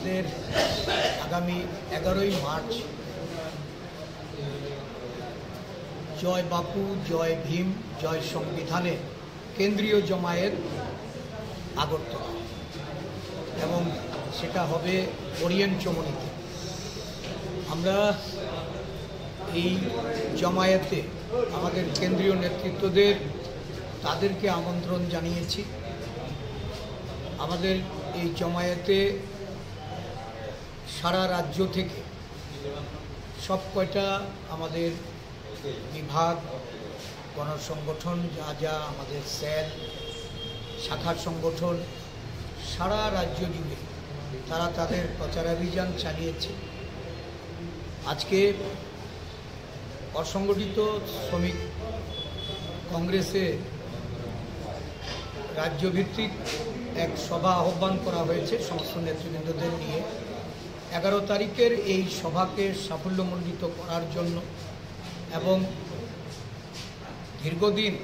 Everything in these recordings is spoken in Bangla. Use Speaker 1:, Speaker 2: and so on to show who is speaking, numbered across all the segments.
Speaker 1: আমাদের আগামী 11ই মার্চ জয় বাপু, জয় ভীম, জয় সংবিধানের কেন্দ্রীয় জমায়েত আগরতলা, এবং সেটা হবে ওরিয়েন্ট চমনিতে। আমরা এই জমায়েতে আমাদের কেন্দ্রীয় নেতৃত্বদের তাদেরকে আমন্ত্রণ জানিয়েছি। আমাদের এই জমায়েতে সারা রাজ্য থেকে সব কয়টা আমাদের বিভাগ, গণসংগঠন, যা আমাদের সেল, শাখার সংগঠন সারা রাজ্য জুড়ে তারা তাদের প্রচারাভিযান চালিয়েছে। আজকে অসংগঠিত শ্রমিক কংগ্রেসে রাজ্যভিত্তিক এক সভা আহ্বান করা হয়েছে সমস্ত নেতৃবৃন্দদের নিয়ে। 11 তারিখের এই সভাকে সাফল্যমণ্ডিত করার জন্য এবং দীর্ঘদিন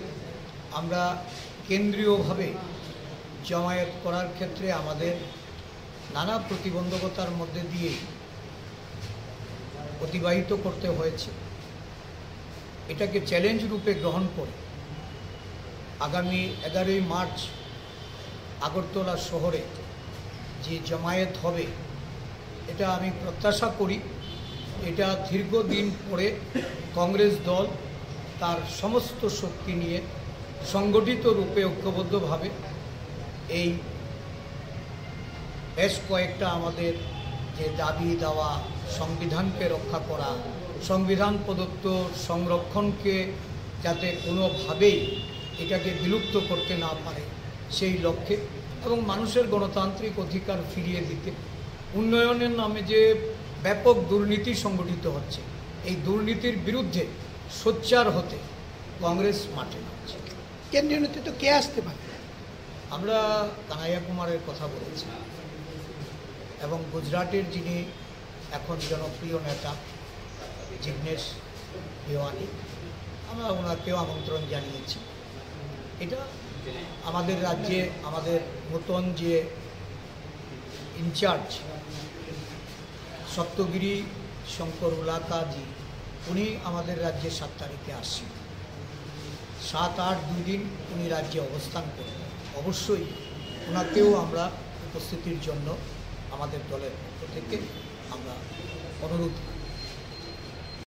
Speaker 1: আমরা কেন্দ্রীয়ভাবে জমায়েত করার ক্ষেত্রে আমাদের নানা প্রতিবন্ধকতার মধ্যে দিয়ে অতিবাহিত করতে হয়েছে, এটাকে চ্যালেঞ্জ রূপে গ্রহণ করে আগামী 11ই মার্চ আগরতলা শহরে যে জমায়েত হবে, এটা আমি প্রত্যাশা করি এটা দীর্ঘদিন পরে কংগ্রেস দল তার সমস্ত শক্তি নিয়ে সংগঠিত রূপে ঐক্যবদ্ধভাবে এই বেশ কয়েকটা আমাদের যে দাবি দেওয়া, সংবিধানকে রক্ষা করা, সংবিধান প্রদত্ত সংরক্ষণকে যাতে কোনোভাবেই এটাকে বিলুপ্ত করতে না পারে সেই লক্ষ্যে, এবং মানুষের গণতান্ত্রিক অধিকার ফিরিয়ে দিতে, উন্নয়নের নামে যে ব্যাপক দুর্নীতি সংগঠিত হচ্ছে এই দুর্নীতির বিরুদ্ধে সোচ্চার হতে কংগ্রেস মাঠে নামছে।
Speaker 2: কেন্দ্রীয় নেতৃত্ব কে আসতে পারে?
Speaker 1: আমরা কানাইয়া কুমারের কথা বলেছি, এবং গুজরাটের যিনি এখন জনপ্রিয় নেতা জিগ্নেশ মেওয়ানি, আমরা ওনাকেও আমন্ত্রণ জানিয়েছি। এটা আমাদের রাজ্যে আমাদের নতুন যে ইনচার্জ সপ্তগিরি শঙ্কর উলাকাজি, উনি আমাদের রাজ্যে 7 তারিখে আসছেন। 7, 8, 2 দিন উনি রাজ্যে অবস্থান করবেন। অবশ্যই ওনাকেও আমরা উপস্থিতির জন্য আমাদের দলের পক্ষ থেকে আমরা অনুরোধ